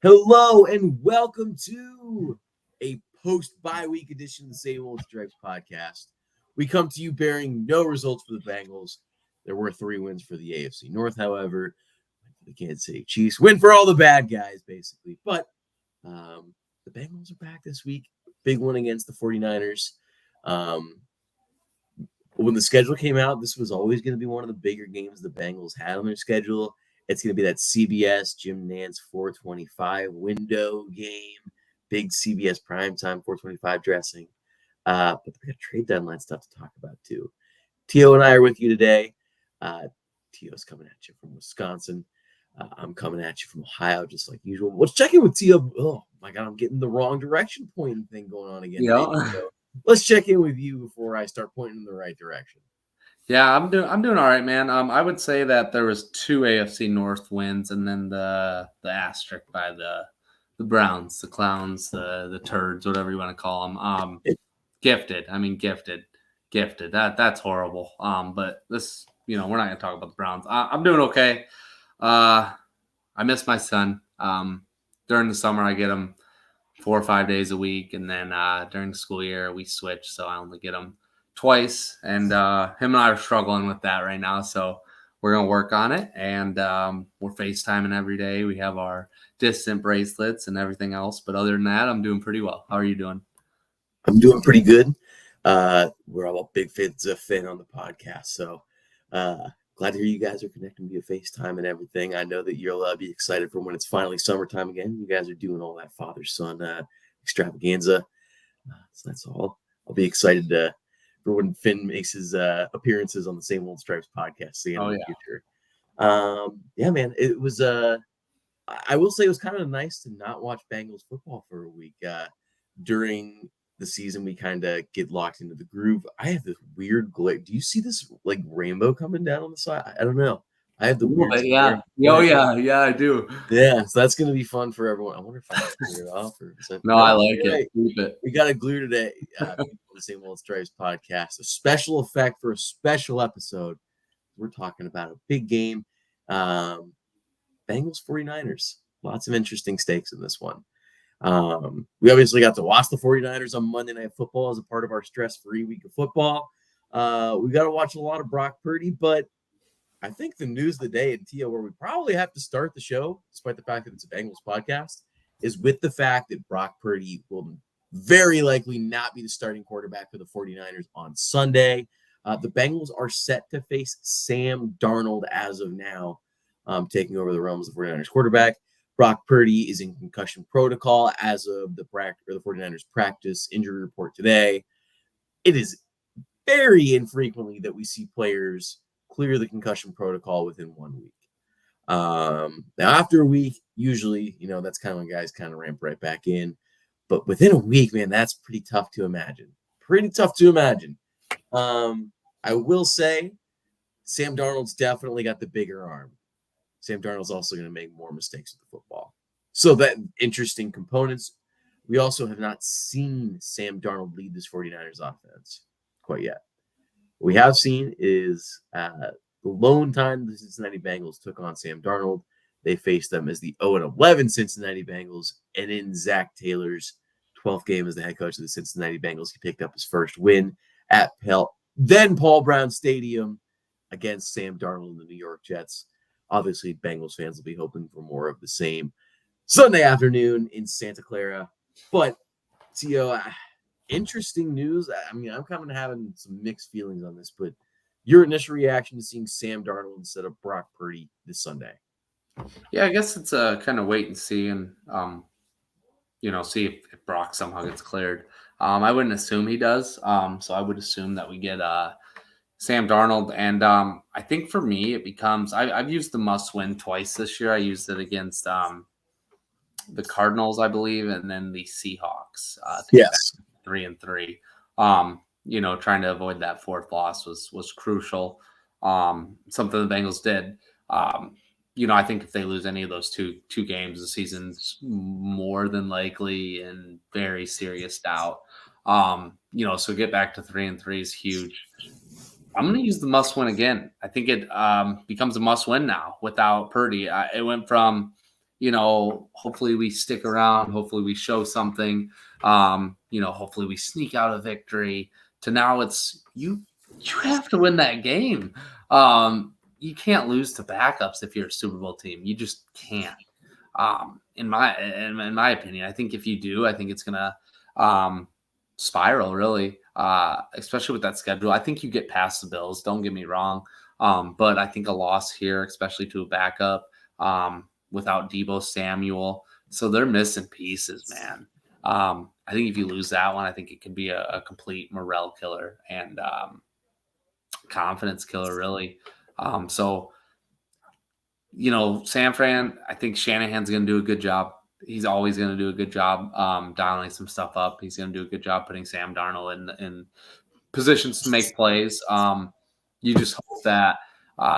Hello and welcome to a post-bye week edition of the Same Old Stripes podcast. We come to you bearing no results for the Bengals. There were 3 wins for the AFC North, however. The Kansas City Chiefs win for all the bad guys, basically. But the Bengals are back this week. Big one against the 49ers. When the schedule came out, this was always going to be one of the bigger games the Bengals had on their schedule. It's going to be that CBS Jim Nantz 425 window game, big CBS primetime 425 dressing. But we got trade deadline stuff to talk about too. Tio and I are with you today. Tio's coming at you from Wisconsin. I'm coming at you from Ohio, just like usual. Let's check in with Tio. Oh my God, I'm getting the wrong direction pointing thing going on again. Yeah. So let's check in with you before I start pointing in the right direction. Yeah, I'm doing all right, man. I would say that there was 2 AFC North wins, and then the asterisk by the Browns, the clowns, the turds, whatever you want to call them. Gifted. I mean, gifted. That's horrible. But this, we're not gonna talk about the Browns. I'm doing okay. I miss my son. During the summer, I get him 4 or 5 days a week, and then during the school year, we switch, so I only get him twice, and him and I are struggling with that right now, so we're going to work on it, and we're FaceTiming every day. We have our distant bracelets and everything else, but other than that, I'm doing pretty well. How are you doing? I'm doing pretty good. We're all big fans of Finn on the podcast, so glad to hear you guys are connecting via FaceTime and everything. I know that you'll be excited for when it's finally summertime again. You guys are doing all that father-son extravaganza, so that's all. I'll be excited for when Finn makes his appearances on the Same Old Stripes podcast in the future. Yeah, man, it was. I will say it was kind of nice to not watch Bengals football for a week. During the season, we kind of get locked into the groove. I have this weird glare. Do you see this like rainbow coming down on the side? I don't know. I have the weird. Yeah. Oh yeah, I do. Yeah, so that's gonna be fun for everyone. I wonder if I can clear it off or no, I like it. Keep it. We got a glue today. The Same Old Stripes podcast, a special effect for a special episode. We're talking about a big game. Bengals 49ers. Lots of interesting stakes in this one. We obviously got to watch the 49ers on Monday Night Football as a part of our stress-free week of football. We got to watch a lot of Brock Purdy, but I think the news of the day, and Tio, where we probably have to start the show, despite the fact that it's a Bengals podcast, is with the fact that Brock Purdy will very likely not be the starting quarterback for the 49ers on Sunday. The Bengals are set to face Sam Darnold as of now, taking over the realms of the 49ers quarterback. Brock Purdy is in concussion protocol as of the 49ers practice injury report today. It is very infrequently that we see players clear the concussion protocol within 1 week. Now, after a week, usually, that's kind of when guys kind of ramp right back in. But within a week, man, that's pretty tough to imagine. I will say Sam Darnold's definitely got the bigger arm. Sam Darnold's also going to make more mistakes with the football. So that interesting components. We also have not seen Sam Darnold lead this 49ers offense quite yet. What we have seen is the lone time the Cincinnati Bengals took on Sam Darnold. They faced them as the 0-11 Cincinnati Bengals, and in Zach Taylor's 12th game as the head coach of the Cincinnati Bengals, he picked up his first win at Paul Brown Stadium against Sam Darnold and the New York Jets. Obviously, Bengals fans will be hoping for more of the same Sunday afternoon in Santa Clara. But, Tio, interesting news. I mean, I'm kind of having some mixed feelings on this, but your initial reaction to seeing Sam Darnold instead of Brock Purdy this Sunday? Yeah, I guess it's a kind of wait and see, and see if Brock somehow gets cleared. I wouldn't assume he does. So I would assume that we get Sam Darnold, and I think for me it becomes I've used the must-win twice this year. I used it against the Cardinals, I believe, and then the Seahawks. Yes, 3-3. Trying to avoid that fourth loss was crucial. Something the Bengals did. I think if they lose any of those two games, the season's more than likely in very serious doubt. So get back to 3-3 is huge. I'm going to use the must win again. I think it becomes a must win now without Purdy. It went from, hopefully we stick around, hopefully we show something, hopefully we sneak out a victory, to now it's you have to win that game. You can't lose to backups if you're a Super Bowl team. You just can't. In my opinion, I think if you do, I think it's gonna spiral really, especially with that schedule. I think you get past the Bills. Don't get me wrong, but I think a loss here, especially to a backup, without Deebo Samuel, so they're missing pieces, man. I think if you lose that one, I think it could be a complete morale killer and confidence killer, really. So San Fran, I think Shanahan's going to do a good job. He's always going to do a good job dialing some stuff up. He's going to do a good job putting Sam Darnold in positions to make plays. You just hope that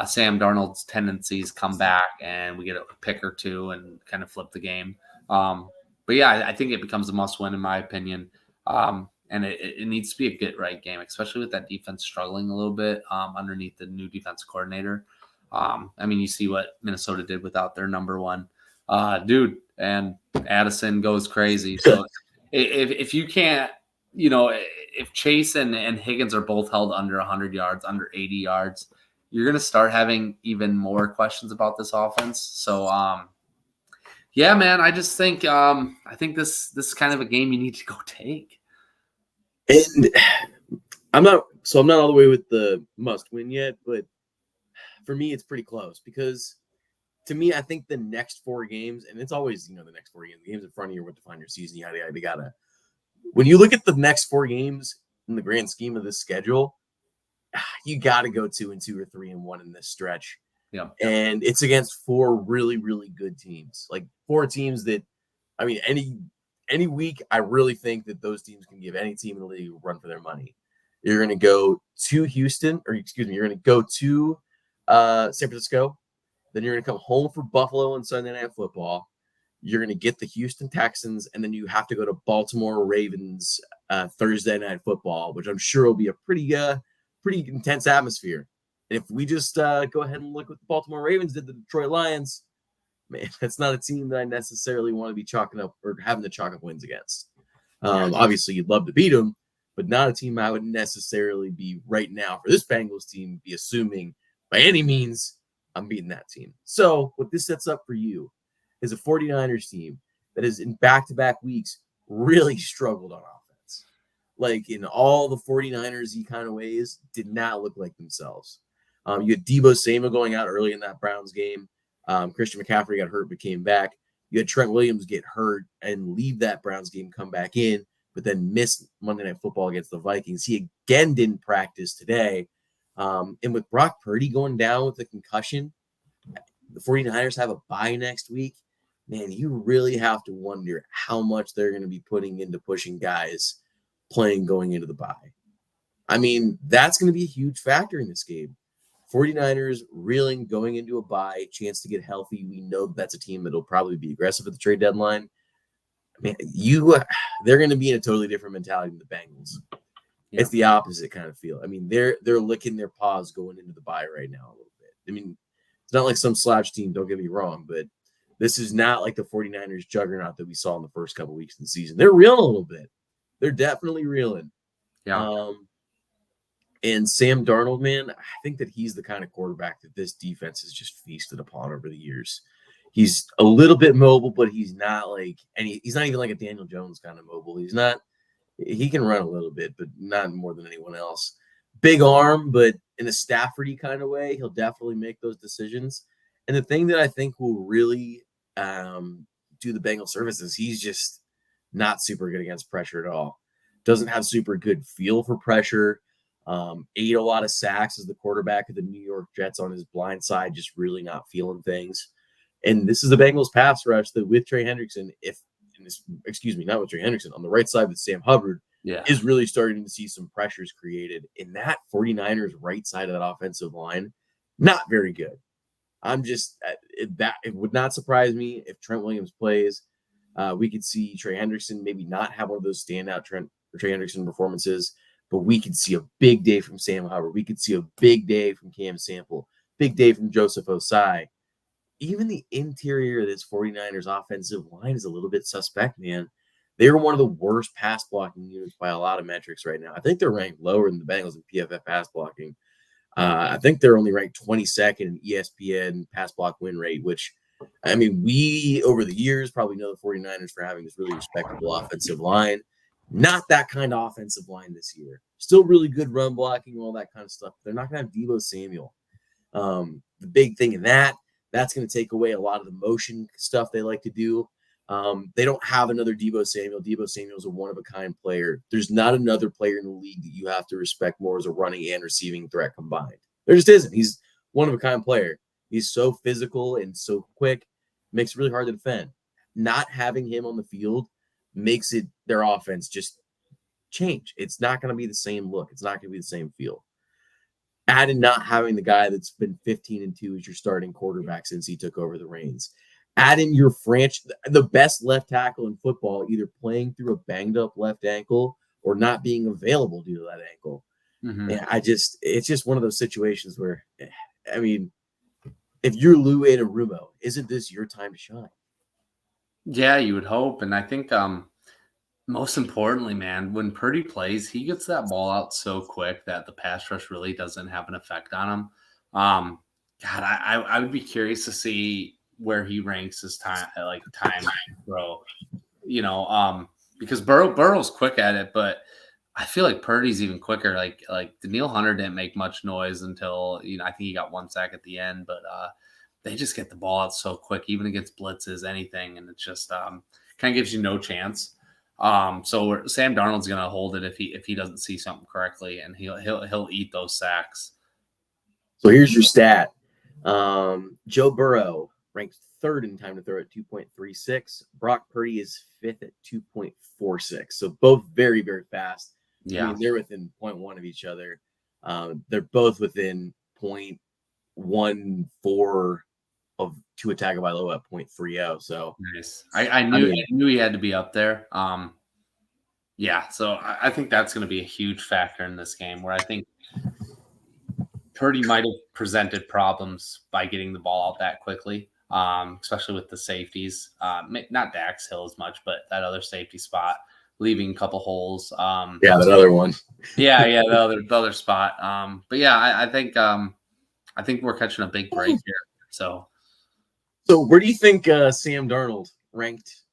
Sam Darnold's tendencies come back and we get a pick or two and kind of flip the game. But yeah, I think it becomes a must-win in my opinion. And it needs to be a get-right game, especially with that defense struggling a little bit underneath the new defense coordinator. You see what Minnesota did without their number one dude, and Addison goes crazy. So if you can't, if Chase and Higgins are both held under 100 yards, under 80 yards, you're going to start having even more questions about this offense. So, yeah, man, I just think I think this is kind of a game you need to go take. And I'm not all the way with the must win yet, but for me, it's pretty close because to me, I think the next 4 games, and it's always, the next 4 games, the games in front of you, what define your season, yada, yada, yada. When you look at the next 4 games in the grand scheme of this schedule, you got to go 2-2 or 3-1 in this stretch. Yeah. And it's against 4 really, really good teams, like 4 teams that, any week, I really think that those teams can give any team in the league a run for their money. You're going to go to Houston, you're going to go to San Francisco. Then you're going to come home for Buffalo on Sunday Night Football. You're going to get the Houston Texans, and then you have to go to Baltimore Ravens Thursday Night Football, which I'm sure will be a pretty intense atmosphere. And if we just go ahead and look what the Baltimore Ravens did to the Detroit Lions, man, that's not a team that I necessarily want to be chalking up or having to chalk up wins against. Obviously, you'd love to beat them, but not a team I would necessarily be right now for this Bengals team be assuming by any means I'm beating that team. So what this sets up for you is a 49ers team that has in back-to-back weeks really struggled on offense. Like in all the 49ers-y kind of ways, did not look like themselves. You had Deebo Samuel going out early in that Browns game. Christian McCaffrey got hurt but came back. You had Trent Williams get hurt and leave that Browns game, come back in, but then miss Monday Night Football against the Vikings. He again didn't practice today. And with Brock Purdy going down with a concussion, the 49ers have a bye next week. Man, you really have to wonder how much they're going to be putting into pushing guys playing going into the bye. That's going to be a huge factor in this game. 49ers reeling going into a bye, chance to get healthy. We know that's a team that'll probably be aggressive at the trade deadline. Man, they're going to be in a totally different mentality than the Bengals. Yeah. It's the opposite kind of feel. They're licking their paws going into the bye right now a little bit. It's not like some slouch team, don't get me wrong, but this is not like the 49ers juggernaut that we saw in the first couple of weeks of the season. They're reeling a little bit. They're definitely reeling. Yeah. And Sam Darnold, man, I think that he's the kind of quarterback that this defense has just feasted upon over the years. He's a little bit mobile, but he's not he's not even like a Daniel Jones kind of mobile. He can run a little bit, but not more than anyone else. Big arm, but in a Stafford-y kind of way, he'll definitely make those decisions. And the thing that I think will really do the Bengals service is he's just not super good against pressure at all. Doesn't have super good feel for pressure. Ate a lot of sacks as the quarterback of the New York Jets on his blind side, just really not feeling things. And this is the Bengals pass rush that with Trey Hendrickson, not with Trey Hendrickson, on the right side with Sam Hubbard, is really starting to see some pressures created. In that 49ers right side of that offensive line, not very good. It would not surprise me if Trent Williams plays. We could see Trey Hendrickson maybe not have one of those standout Trey Hendrickson performances, but we could see a big day from Sam Hubbard. We could see a big day from Cam Sample, big day from Joseph Osai. Even the interior of this 49ers offensive line is a little bit suspect, man. They're one of the worst pass blocking units by a lot of metrics right now. I think they're ranked lower than the Bengals in PFF pass blocking. I think they're only ranked 22nd in ESPN pass block win rate, which, I mean, we over the years probably know the 49ers for having this really respectable offensive line. Not that kind of offensive line this year. Still really good run blocking, all that kind of stuff. They're not going to have Deebo Samuel. The big thing in that's going to take away a lot of the motion stuff they like to do. They don't have another Deebo Samuel. Deebo Samuel is a one-of-a-kind player. There's not another player in the league that you have to respect more as a running and receiving threat combined. There just isn't. He's one-of-a-kind player. He's so physical and so quick, makes it really hard to defend. Not having him on the field makes it their offense just change. It's not going to be the same look. It's not going to be the same feel. Add in not having the guy that's been 15-2 as your starting quarterback since he took over the reins. Add in your the best left tackle in football, either playing through a banged up left ankle or not being available due to that ankle. Mm-hmm. And it's just one of those situations where, I mean, if you're Lou Anarumo, isn't this your time to shine? Yeah, you would hope. And I think most importantly, man, when Purdy plays, he gets that ball out so quick that the pass rush really doesn't have an effect on him. God, I would be curious to see where he ranks his time throw, because Burrow's quick at it, but I feel like Purdy's even quicker. Like Danielle Hunter didn't make much noise until, I think he got 1 sack at the end, but they just get the ball out so quick, even against blitzes, anything. And it's just kind of gives you no chance. So Sam Darnold's going to hold it if he doesn't see something correctly, and he'll eat those sacks. So here's your stat. Joe Burrow ranked third in time to throw at 2.36. Brock Purdy is fifth at 2.46. So both very, very fast. Yeah. I mean, they're within 0.1 of each other. They're both within 0.14 of Tua Tagovailoa at 0.30. So nice. I knew he had to be up there. Yeah. So I think that's going to be a huge factor in this game, where I think Purdy might have presented problems by getting the ball out that quickly, especially with the safeties. Not Dax Hill as much, but that other safety spot, leaving a couple holes. Yeah, that other one. Yeah, the other spot. But yeah, I think we're catching a big break here. So where do you think Sam Darnold ranks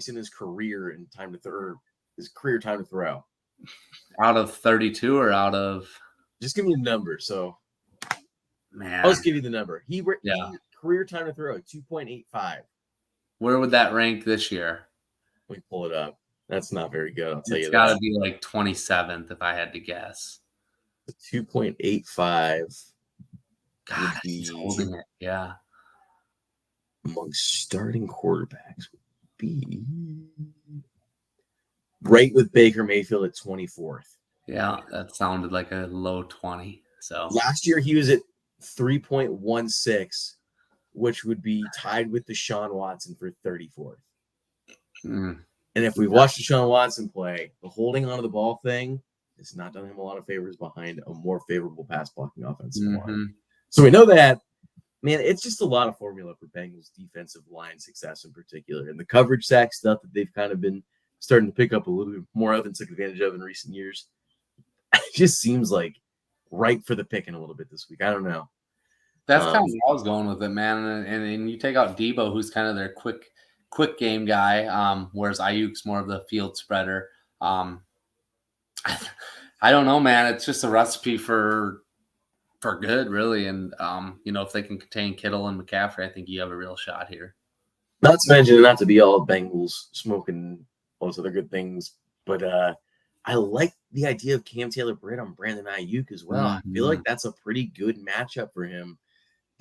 in his career in time to throw? His career time to throw? Out of 32 or out of? Just give me a number. So, man, I'll just give you the number. He career time to throw 2.85. Where would that rank this year? Let me pull it up. That's not very good. I'll tell you that. It's got to be like 27th if I had to guess. 2.85. God, he's holding it. Yeah. Among starting quarterbacks would be right with Baker Mayfield at 24th. Yeah, that sounded like a low 20. So last year he was at 3.16, which would be tied with Deshaun Watson for 34th. And if we watch Deshaun Watson play, the holding onto the ball thing has not done him a lot of favors behind a more favorable pass blocking offensive line. So we know that, man, it's just a lot of formula for Bengals defensive line success in particular. And the coverage sack stuff that they've kind of been starting to pick up a little bit more of and took advantage of in recent years. It just seems like ripe for the picking a little bit this week. I don't know. That's kind of where I was going with it, man. And you take out Deebo, who's kind of their quick game guy, whereas Ayuk's more of the field spreader. I don't know, man. It's just a recipe for good, really. And if they can contain Kittle and McCaffrey, I think you have a real shot here. Not to mention, not to be all Bengals smoking all those other good things, but I like the idea of Cam Taylor-Britt on Brandon Ayuk as well. I feel like that's a pretty good matchup for him.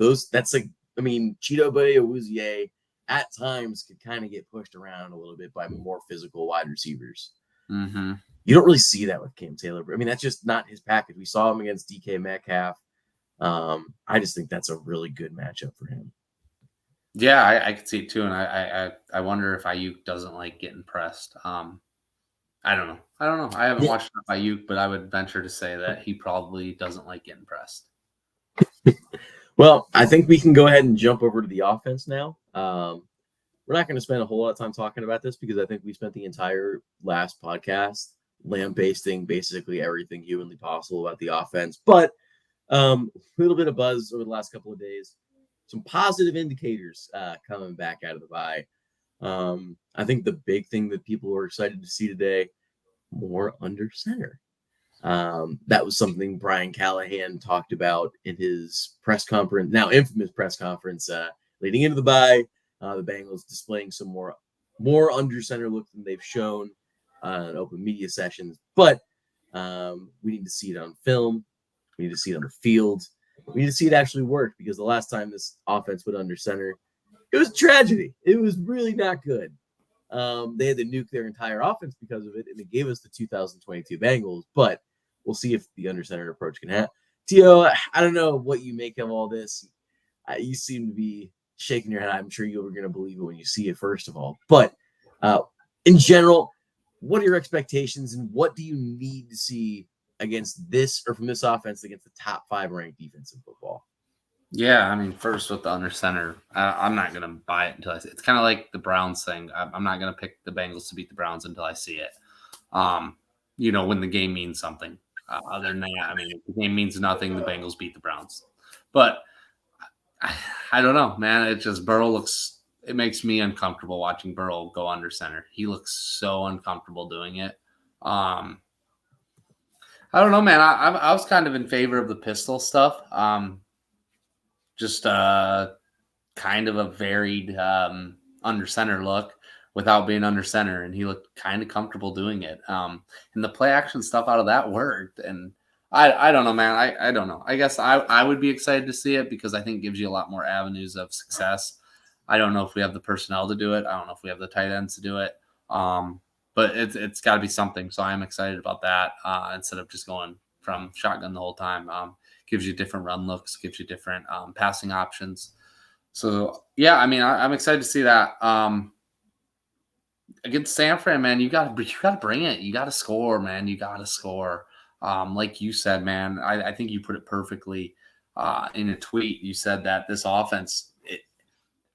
Cheeto Buddy Awuzie at times could kind of get pushed around a little bit by more physical wide receivers. Mm-hmm. You don't really see that with Cam Taylor-Britt. I mean, that's just not his package. We saw him against DK Metcalf. I just think that's a really good matchup for him. Yeah, I could see it too, and I wonder if Ayuk doesn't like getting pressed. I don't know. I haven't watched enough Ayuk, but I would venture to say that he probably doesn't like getting pressed. Well, I think we can go ahead and jump over to the offense now. We're not going to spend a whole lot of time talking about this because I think we spent the entire last podcast lambasting basically everything humanly possible about the offense. But a little bit of buzz over the last couple of days. Some positive indicators coming back out of the bye. I think the big thing that people were excited to see today, more under center. That was something Brian Callahan talked about in his press conference, now infamous press conference leading into the bye. The Bengals displaying some more under center look than they've shown in open media sessions. But we need to see it on film. We need to see it on the field. We need to see it actually work because the last time this offense went under center, it was a tragedy. It was really not good. They had to nuke their entire offense because of it, and it gave us the 2022 Bengals. But we'll see if the under center approach can happen. Tio, I don't know what you make of all this. You seem to be shaking your head. I'm sure you were going to believe it when you see it, first of all. But in general, what are your expectations, and what do you need to see against this or from this offense against the top 5 ranked defense in football? Yeah, I mean, first with the under center, I'm not going to buy it until I see it. It's kind of like the Browns thing. I'm not going to pick the Bengals to beat the Browns until I see it. When the game means something. Other than that, I mean, if the game means nothing, the Bengals beat the Browns. But I don't know, man. It just it makes me uncomfortable watching Burrow go under center. He looks so uncomfortable doing it. I don't know, man. I was kind of in favor of the pistol stuff. Just kind of a varied under center look without being under center, and he looked kind of comfortable doing it. And the play action stuff out of that worked. And I don't know, man. I don't know. I guess I would be excited to see it because I think it gives you a lot more avenues of success. I don't know if we have the personnel to do it. I don't know if we have the tight ends to do it. But it's got to be something. So I'm excited about that instead of just going from shotgun the whole time. Gives you different run looks, gives you different passing options. So, yeah, I mean, I'm excited to see that. Against San Fran, man, you got to bring it. You got to score, man. You got to score. Like you said, man, I think you put it perfectly in a tweet. You said that this offense,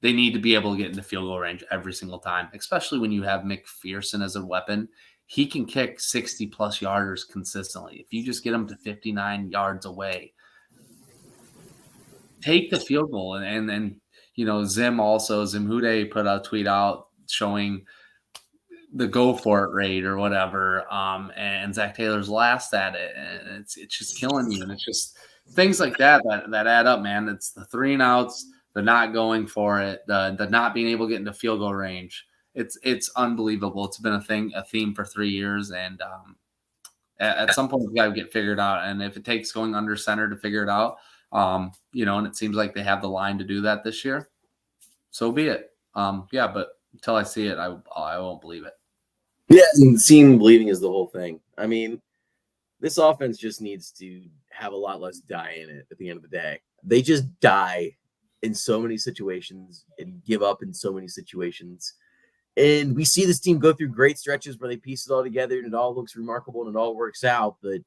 they need to be able to get into field goal range every single time, especially when you have McPherson as a weapon. He can kick 60-plus yarders consistently. If you just get him to 59 yards away, take the field goal. And then, Zim Hude put a tweet out showing the go for it rate or whatever. And Zach Taylor's last at it. And it's just killing you. And it's just things like that add up, man. It's the 3 and outs, the not going for it, the not being able to get into field goal range. It's unbelievable. It's been a theme for 3 years. And at some point, we got to get figured out. And if it takes going under center to figure it out, and it seems like they have the line to do that this year, so be it. But until I see it, I won't believe it. Yeah, and seeing believing is the whole thing. I mean, this offense just needs to have a lot less die in it at the end of the day. They just die in so many situations and give up in so many situations. And we see this team go through great stretches where they piece it all together and it all looks remarkable and it all works out. But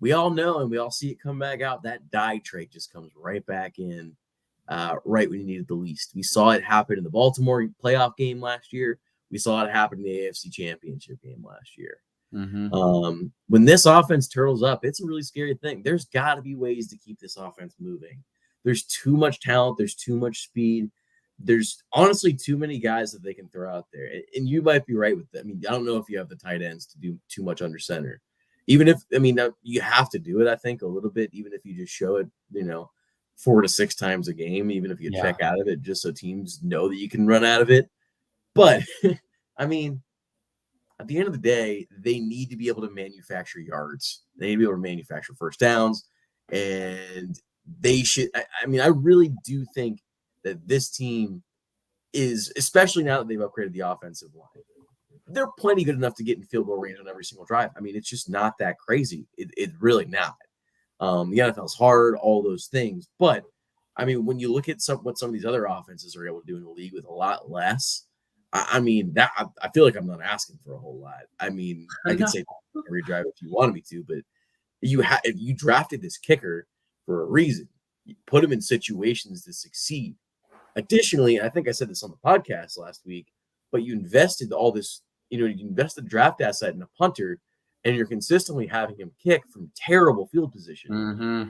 we all know and we all see it come back out. That die trait just comes right back in right when you need it the least. We saw it happen in the Baltimore playoff game last year. We saw it happen in the AFC Championship game last year. Mm-hmm. When this offense turtles up, it's a really scary thing. There's got to be ways to keep this offense moving. There's too much talent. There's too much speed. There's honestly too many guys that they can throw out there. And you might be right with that. I mean, I don't know if you have the tight ends to do too much under center. Even if, you have to do it, I think, a little bit, even if you just show it, 4 to 6 times a game, even if you check out of it, just so teams know that you can run out of it. But, at the end of the day, they need to be able to manufacture yards. They need to be able to manufacture first downs. And they should, I really do think that this team is, especially now that they've upgraded the offensive line, they're plenty good enough to get in field goal range on every single drive. It's just not that crazy. It's really not. The NFL's hard, all those things. But, when you look at what some of these other offenses are able to do in the league with a lot less, I mean, that I feel like I'm not asking for a whole lot. I mean, I could say every drive if you wanted me to, but if you drafted this kicker for a reason, you put him in situations to succeed. Additionally, I think I said this on the podcast last week, but you invested all this, you invested draft asset in a punter, and you're consistently having him kick from terrible field position. Mm-hmm.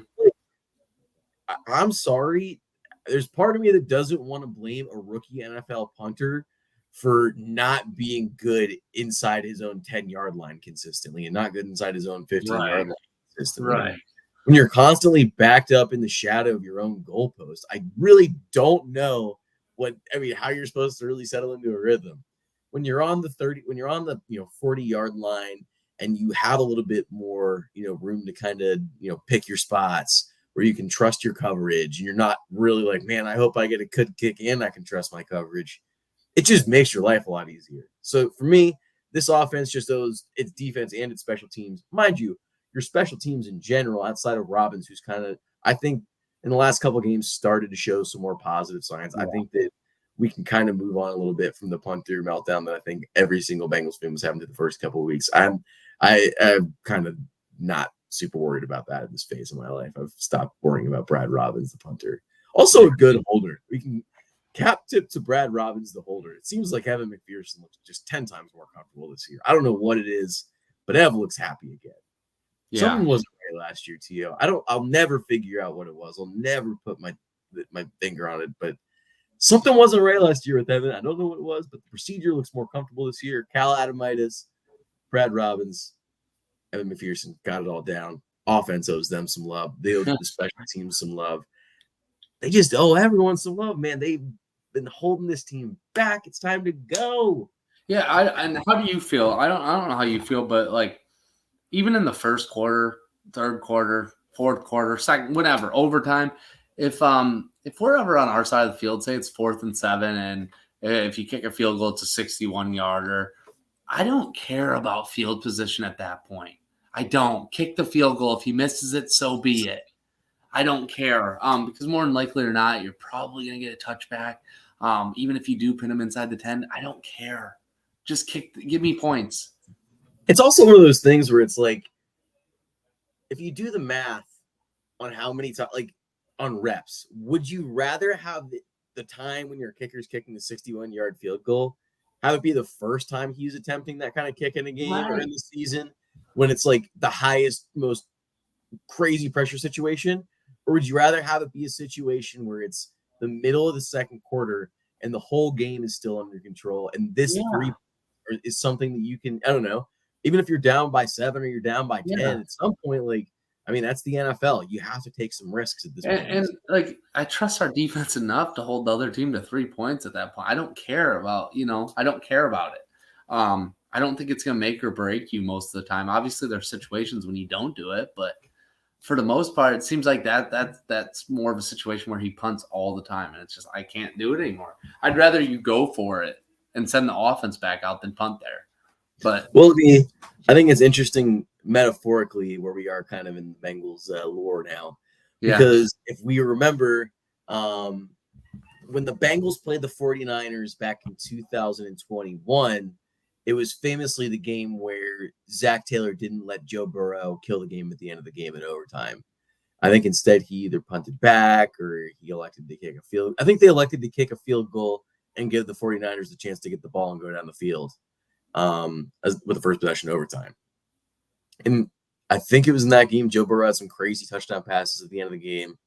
I'm sorry. There's part of me that doesn't want to blame a rookie NFL punter for not being good inside his own 10-yard line consistently and not good inside his own 15-yard line consistently. Right. When you're constantly backed up in the shadow of your own goalpost, I really don't know how you're supposed to really settle into a rhythm. When you're on the 40-yard line and you have a little bit more, room to kind of, pick your spots where you can trust your coverage and you're not really like, man, I hope I get a good kick and I can trust my coverage. It just makes your life a lot easier. So for me, this offense just owes its defense and its special teams. Mind you, your special teams in general, outside of Robbins, who's kind of, I think, in the last couple of games started to show some more positive signs. Yeah. I think that we can kind of move on a little bit from the punt through meltdown that I think every single Bengals fan was having to the first couple of weeks. I'm kind of not super worried about that in this phase of my life. I've stopped worrying about Brad Robbins, the punter. Also a good holder. We can cap tip to Brad Robbins, the holder. It seems like Evan McPherson looks just 10 times more comfortable this year. I don't know what it is, but Ev looks happy again. Yeah. Something wasn't right last year, T.O. I'll never figure out what it was. I'll never put my finger on it, but something wasn't right last year with Evan. I don't know what it was, but the procedure looks more comfortable this year. Cal Adamitis, Brad Robbins, Evan McPherson got it all down. Offense owes them some love. They owe the special teams some love. They just owe everyone some love, man. They've been holding this team back. It's time to go. Yeah, and how do you feel? I don't know how you feel, but like even in the first quarter, third quarter, fourth quarter, second, whatever, overtime, if we're ever on our side of the field, say it's 4th and 7, and if you kick a field goal, it's a 61-yarder. I don't care about field position at that point. I don't. Kick the field goal. If he misses it, so be it. I don't care. Because more than likely or not, you're probably going to get a touchback. Even if you do pin him inside the 10, I don't care. Just give me points. It's also one of those things where it's like, if you do the math on how many times, like on reps, would you rather have the time when your kicker's kicking the 61-yard field goal, have it be the first time he's attempting that kind of kick in a game or in the season when it's like the highest, most crazy pressure situation? Or would you rather have it be a situation where it's the middle of the second quarter and the whole game is still under control and this 3 is something that you can, I don't know, even if you're down by 7 or you're down by 10, at some point, like, I mean, that's the NFL. You have to take some risks at this point. And like, I trust our defense enough to hold the other team to 3 points at that point. I don't care about, I don't care about it. I don't think it's going to make or break you most of the time. Obviously, there's situations when you don't do it, but for the most part, it seems like that's more of a situation where he punts all the time, and it's just, I can't do it anymore. I'd rather you go for it and send the offense back out than punt there. But I think it's interesting metaphorically where we are kind of in the Bengals lore now, because if we remember when the Bengals played the 49ers back in 2021, it was famously the game where Zach Taylor didn't let Joe Burrow kill the game at the end of the game in overtime. I think instead he either punted back or he elected to kick a field. I think they elected to kick a field goal and give the 49ers the chance to get the ball and go down the field with the first possession overtime. And I think it was in that game, Joe Burrow had some crazy touchdown passes at the end of the game.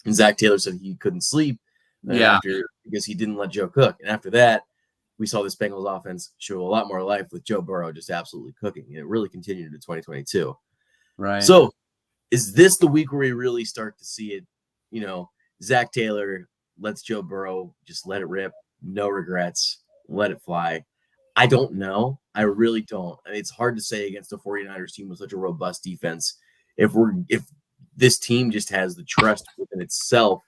And Zach Taylor said he couldn't sleep because he didn't let Joe cook. And after that, we saw this Bengals offense show a lot more life with Joe Burrow just absolutely cooking. And it really continued into 2022. Right. So is this the week where we really start to see it? Zach Taylor lets Joe Burrow just let it rip, no regrets, let it fly. I don't know. I really don't. I mean, it's hard to say against a 49ers team with such a robust defense if this team just has the trust within itself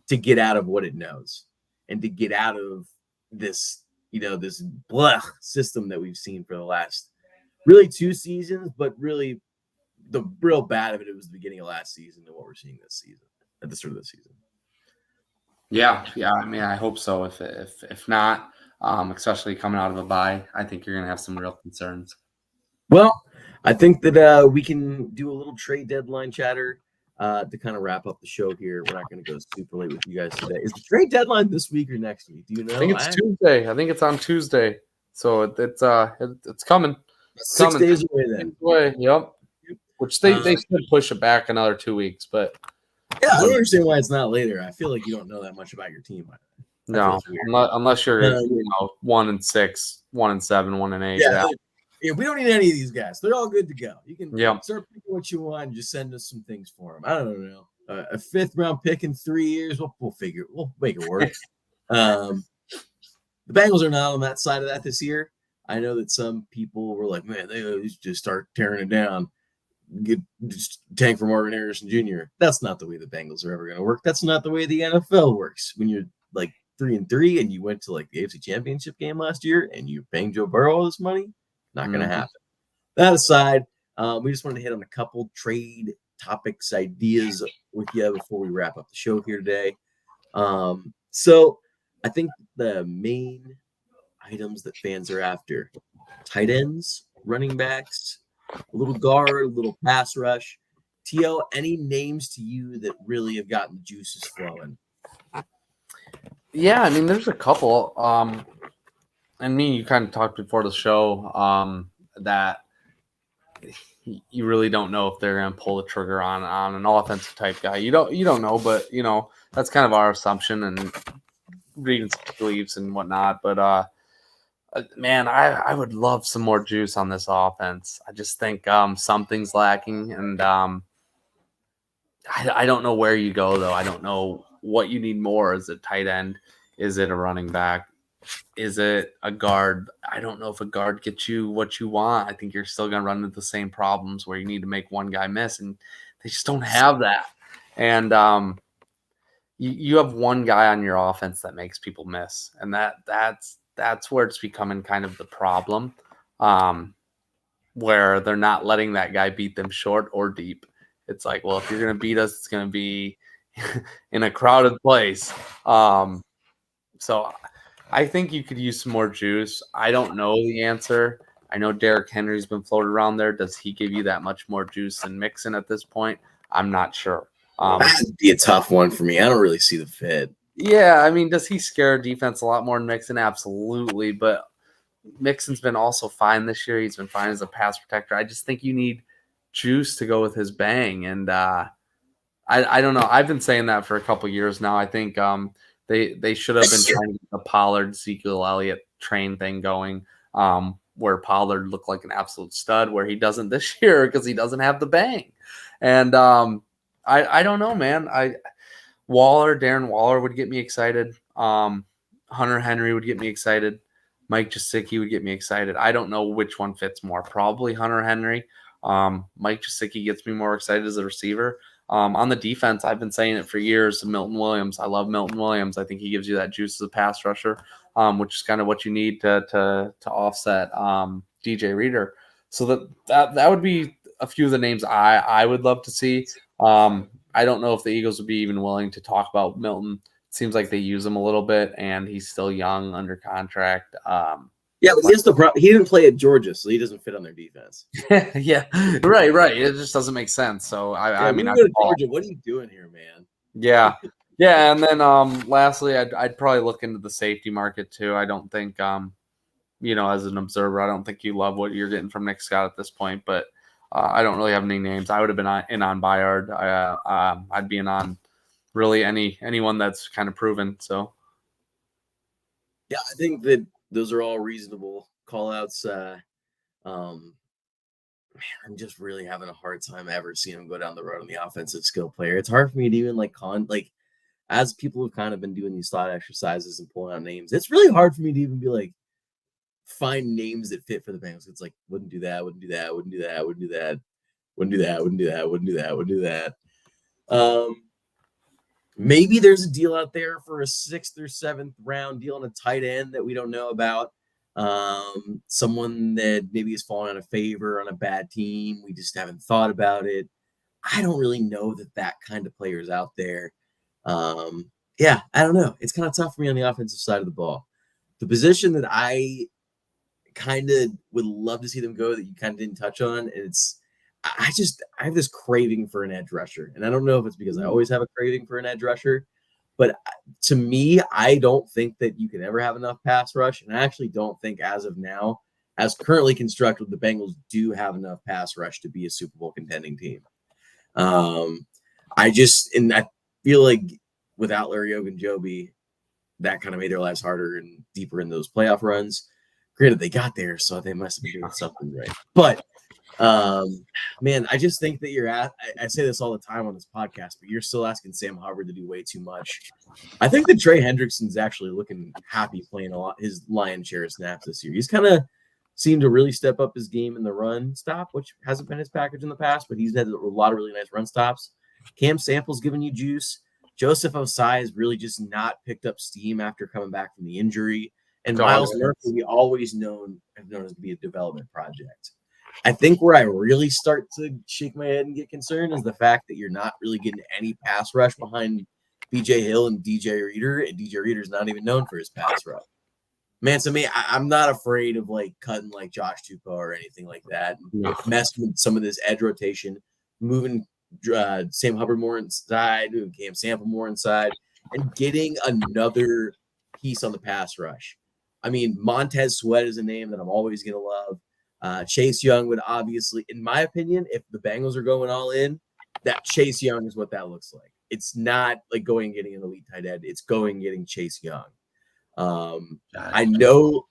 to get out of what it knows and to get out of this, this blah system that we've seen for the last really 2 seasons, but really the real bad of it was the beginning of last season and what we're seeing this season at the start of the season. Yeah. I mean, I hope so. If not, especially coming out of a bye, I think you're gonna have some real concerns. Well, I think that we can do a little trade deadline chatter to kind of wrap up the show here. We're not going to go super late with you guys today. Is the trade deadline this week or next week? Do you know? I think it's Tuesday. I think it's on Tuesday. So it's coming. It's 6 coming. days away then. Away. Yep. Which they should push it back another 2 weeks, but yeah, I don't understand why it's not later. I feel like you don't know that much about your team. No, unless you're 1-6, 1-7, 1-8. Yeah, we don't need any of these guys. They're all good to go. You can start picking what you want and just send us some things for them. I don't know. A 5th round pick in 3 years. We'll figure. We'll make it work. The Bengals are not on that side of that this year. I know that some people were like, man, they just start tearing it down. Just tank for Marvin Harrison Jr. That's not the way the Bengals are ever going to work. That's not the way the NFL works. When you're like 3-3 and you went to like the AFC Championship game last year and you're paying Joe Burrow all this money, not going to happen. That aside, we just wanted to hit on a couple trade topics, ideas with you before we wrap up the show here today. So I think the main items that fans are after: tight ends, running backs, a little guard, a little pass rush. T.O., any names to you that really have gotten the juices flowing? Yeah, I mean, there's a couple. And me, you kind of talked before the show that you really don't know if they're going to pull the trigger on an offensive type guy. You don't know, but that's kind of our assumption and reading some leaves and whatnot. But man, I would love some more juice on this offense. I just think something's lacking, and I don't know where you go though. I don't know what you need more. Is it tight end? Is it a running back? Is it a guard? I don't know if a guard gets you what you want. I think you're still going to run into the same problems where you need to make one guy miss, and they just don't have that. And you have one guy on your offense that makes people miss, and that's where it's becoming kind of the problem, where they're not letting that guy beat them short or deep. It's like, well, if you're going to beat us, it's going to be in a crowded place. So I think you could use some more juice. I don't know the answer. I know Derrick Henry's been floated around there. Does he give you that much more juice than Mixon at this point? I'm not sure. That'd be a tough one for me. I don't really see the fit. Yeah, I mean, does he scare defense a lot more than Mixon? Absolutely. But Mixon's been also fine this year. He's been fine as a pass protector. I just think you need juice to go with his bang. And I don't know. I've been saying that for a couple years now. I think they should have been trying to get the Pollard, Ezekiel Elliott train thing going, where Pollard looked like an absolute stud, where he doesn't this year because he doesn't have the bang. And I don't know, man. Darren Waller would get me excited. Hunter Henry would get me excited. Mike Gesicki would get me excited. I don't know which one fits more. Probably Hunter Henry. Mike Gesicki gets me more excited as a receiver. On the defense, I've been saying it for years. Milton Williams. I love Milton Williams. I think he gives you that juice as a pass rusher, which is kind of what you need to offset DJ Reader. So that would be a few of the names I would love to see. I don't know if the Eagles would be even willing to talk about Milton. It seems like they use him a little bit, and he's still young under contract. Yeah, but he didn't play at Georgia, so he doesn't fit on their defense. Yeah, right. It just doesn't make sense. So I mean, go to Georgia. What are you doing here, man? Yeah. And then lastly, I'd probably look into the safety market too. I don't think as an observer, I don't think you love what you're getting from Nick Scott at this point, but I don't really have any names. I would have been in on Bayard. I'd be in on really anyone that's kind of proven. So yeah, I think that those are all reasonable call outs. Man, I'm just really having a hard time ever seeing him go down the road on the offensive skill player. It's hard for me to even as people have kind of been doing these thought exercises and pulling out names, it's really hard for me to even be like, find names that fit for the Bengals. It's like, wouldn't do that, wouldn't do that, wouldn't do that, wouldn't do that, wouldn't do that, wouldn't do that, wouldn't do that, wouldn't do that. Maybe there's a deal out there for a 6th or 7th round deal on a tight end that we don't know about. Someone that maybe is falling out of favor on a bad team. We just haven't thought about it. I don't really know that kind of player is out there. yeah, I don't know. It's kind of tough for me on the offensive side of the ball. The position that I kind of would love to see them go that you kind of didn't touch on, and I have this craving for an edge rusher, and I don't know if it's because I always have a craving for an edge rusher, but to me, I don't think that you can ever have enough pass rush, and I actually don't think as of now, as currently constructed, the Bengals do have enough pass rush to be a Super Bowl contending team. I feel like without Larry Ogunjobi, that kind of made their lives harder and deeper in those playoff runs. Granted, they got there, so they must have been doing something right. But man, I just think that I say this all the time on this podcast, but you're still asking Sam Hubbard to do way too much. I think that Trey Hendrickson's actually looking happy playing his lion's share of snaps this year. He's kind of seemed to really step up his game in the run stop, which hasn't been his package in the past, but he's had a lot of really nice run stops. Cam Sample's giving you juice. Joseph Osai has really just not picked up steam after coming back from the injury. And Miles Murphy, we always have known as to be a development project. I think where I really start to shake my head and get concerned is the fact that you're not really getting any pass rush behind BJ Hill and DJ Reader, and DJ Reader's not even known for his pass rush. Man, to me, I'm not afraid of like cutting like Josh Tupou or anything like that. No. Messing with some of this edge rotation, moving Sam Hubbard more inside, moving Cam Sample more inside, and getting another piece on the pass rush. I mean, Montez Sweat is a name that I'm always going to love. Chase Young would obviously, in my opinion, if the Bengals are going all in, that Chase Young is what that looks like. It's not like going and getting an elite tight end. It's going and getting Chase Young. I know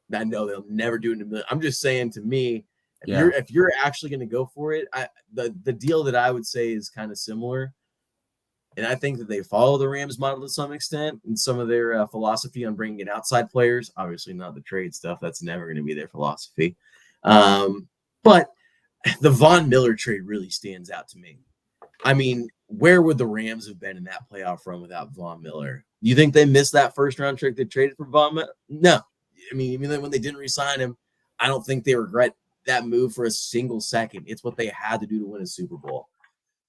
they'll never do it in a million. I'm just saying, to me, if you're actually going to go for it, the deal that I would say is kind of similar. And I think that they follow the Rams model to some extent and some of their philosophy on bringing in outside players. Obviously not the trade stuff. That's never going to be their philosophy. But the Von Miller trade really stands out to me. I mean, where would the Rams have been in that playoff run without Von Miller? You think they missed that first-round trick they traded for Von Miller? No. I mean, even when they didn't re-sign him, I don't think they regret that move for a single second. It's what they had to do to win a Super Bowl.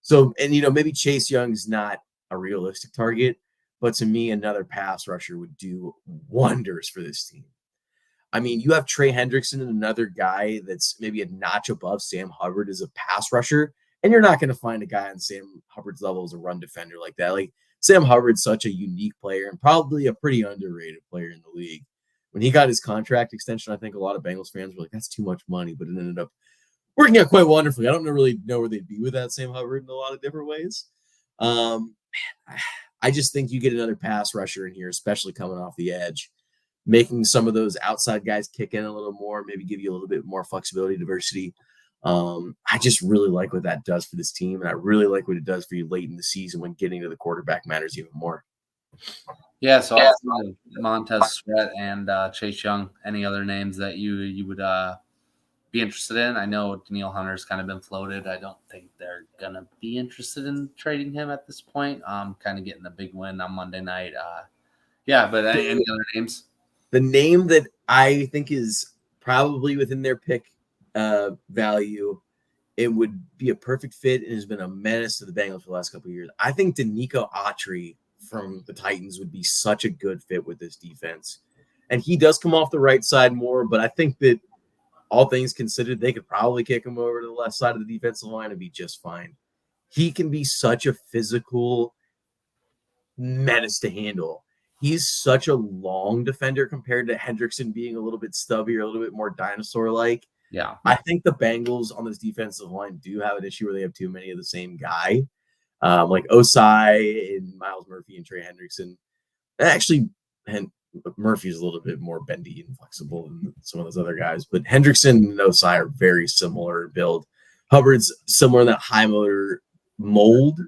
So, and, maybe Chase Young's not a realistic target, but to me, another pass rusher would do wonders for this team. I mean, you have Trey Hendrickson and another guy that's maybe a notch above Sam Hubbard as a pass rusher, and you're not going to find a guy on Sam Hubbard's level as a run defender like that. Like, Sam Hubbard's such a unique player and probably a pretty underrated player in the league. When he got his contract extension, I think a lot of Bengals fans were like, that's too much money, but it ended up working out quite wonderfully. I don't really know where they'd be with that Sam Hubbard in a lot of different ways. I just think you get another pass rusher in here, especially coming off the edge, making some of those outside guys kick in a little more, maybe give you a little bit more flexibility, diversity. I just really like what that does for this team, and I really like what it does for you late in the season when getting to the quarterback matters even more. Yeah, so Montez Sweat and Chase Young. Any other names that you would be interested in? I know Danielle Hunter's kind of been floated. I don't think they're gonna be interested in trading him at this point. Kind of getting a big win on Monday night. But any other names? The name that I think is probably within their pick value, it would be a perfect fit and has been a menace to the Bengals for the last couple of years. I think Danico Autry from the Titans would be such a good fit with this defense. And he does come off the right side more, but I think that all things considered, they could probably kick him over to the left side of the defensive line and be just fine. He can be such a physical menace to handle. He's such a long defender compared to Hendrickson being a little bit stubby or a little bit more dinosaur-like. Yeah. I think the Bengals on this defensive line do have an issue where they have too many of the same guy. Like Osai and Miles Murphy and Trey Hendrickson. Actually, Murphy's a little bit more bendy and flexible than some of those other guys. But Hendrickson and Osai are very similar build. Hubbard's similar in that high motor mold,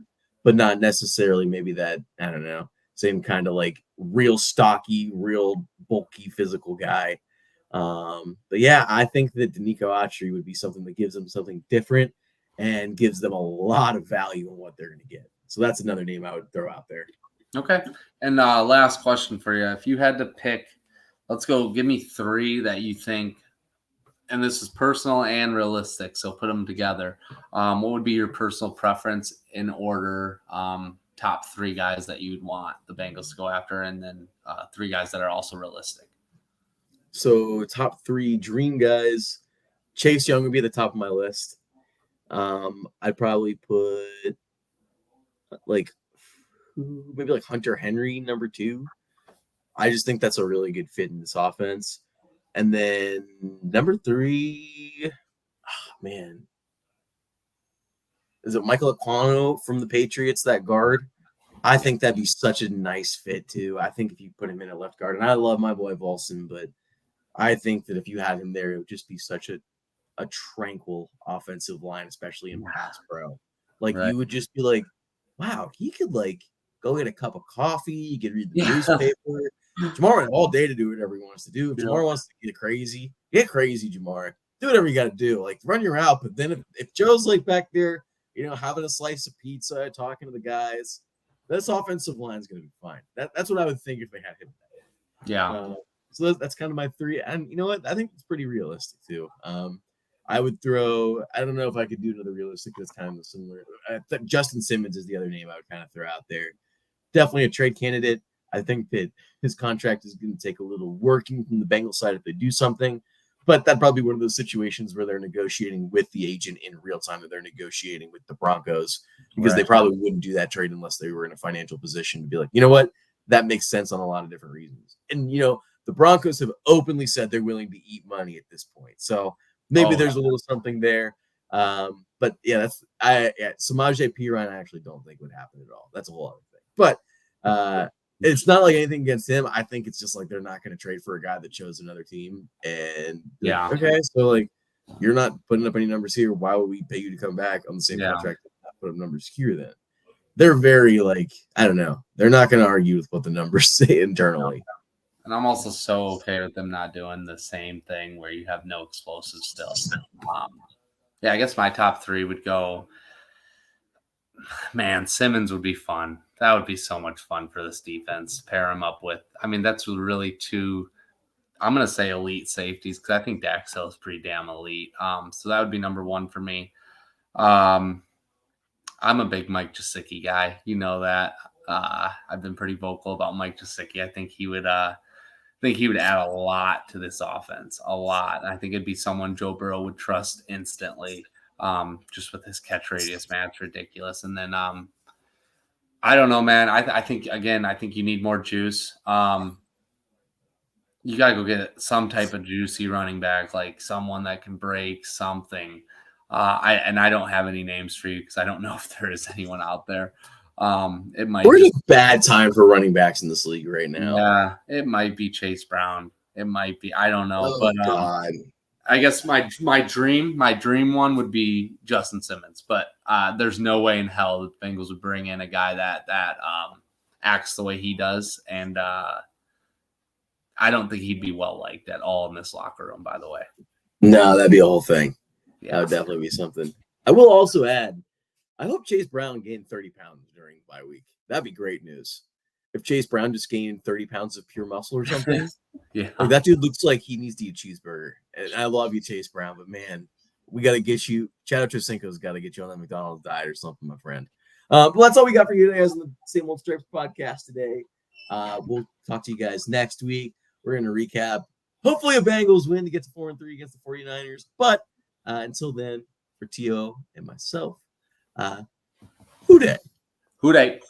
but not necessarily maybe that, I don't know, same kind of like real stocky, real bulky physical guy. But yeah, I think that Danico Autry would be something that gives them something different and gives them a lot of value in what they're going to get. So that's another name I would throw out there. Okay. And last question for you. If you had to pick, give me three that you think, and this is personal and realistic, so put them together. What would be your personal preference in order top 3 guys that you'd want the Bengals to go after, and then 3 guys that are also realistic. So top 3 dream guys. Chase Young would be at the top of my list. I'd probably put maybe like Hunter Henry number 2. I just think that's a really good fit in this offense. And then number 3, man, is it Michael Ekwonu from the Patriots, that guard? I think that'd be such a nice fit too. I think if you put him in at left guard, and I love my boy Volson, but I think that if you had him there, it would just be such a tranquil offensive line, especially in pass pro. Like you would just be like, wow, he could like go get a cup of coffee, you could read the newspaper. Jamar had all day to do whatever he wants to do. If Jamar wants to get crazy, Jamar. Do whatever you got to do. Like run your route. But then if Joe's like back there, having a slice of pizza, talking to the guys, this offensive line is going to be fine. That's what I would think if they had him. Yeah. So that's kind of my 3. And you know what? I think it's pretty realistic too. I would throw, I don't know if I could do another realistic that's kind of similar. Justin Simmons is the other name I would kind of throw out there. Definitely a trade candidate. I think that his contract is going to take a little working from the Bengals side if they do something. But that'd probably be one of those situations where they're negotiating with the agent in real time, that they're negotiating with the Broncos, because they probably wouldn't do that trade unless they were in a financial position to be like, you know what, that makes sense on a lot of different reasons. And, the Broncos have openly said they're willing to eat money at this point. So maybe there's a little something there. But yeah, Samaje Perine I actually don't think would happen at all. That's a whole other thing. But it's not like anything against him. I think it's just like they're not going to trade for a guy that chose another team. And okay, so like you're not putting up any numbers here. Why would we pay you to come back on the same contract and not put up numbers here then? They're very I don't know. They're not going to argue with what the numbers say internally. And I'm also so okay with them not doing the same thing where you have no explosives still. I guess my top 3 would go, man, Simmons would be fun. That would be so much fun for this defense. Pair him up with, that's really 2, I'm going to say elite safeties, because I think Dax Hill is pretty damn elite. So that would be number 1 for me. I'm a big Mike Gesicki guy. You know that. I've been pretty vocal about Mike Gesicki. I think he would add a lot to this offense, a lot. And I think it'd be someone Joe Burrow would trust instantly, just with his catch radius, man. It's ridiculous. And then I don't know, man. I think you need more juice. You got to go get some type of juicy running back, like someone that can break something. I don't have any names for you because I don't know if there is anyone out there. It might. We're in a bad time for running backs in this league right now. Yeah, it might be Chase Brown. It might be. I don't know, but God. I guess my dream one would be Justin Simmons, but there's no way in hell that the Bengals would bring in a guy that acts the way he does, and I don't think he'd be well liked at all in this locker room. By the way, no, that'd be a whole thing. Yeah. That would definitely be something. I will also add, I hope Chase Brown gained 30 pounds during bye week. That'd be great news. If Chase Brown just gained 30 pounds of pure muscle or something, that dude looks like he needs to eat a cheeseburger. And I love you, Chase Brown, but man, we got to get you. Chad Ochocinco's got to get you on that McDonald's diet or something, my friend. Well, that's all we got for you guys on the Same Old Stripes podcast today. We'll talk to you guys next week. We're going to recap, hopefully, a Bengals win to get to 4-3 against the 49ers. But until then, for T.O. and myself, who dat? Who dat?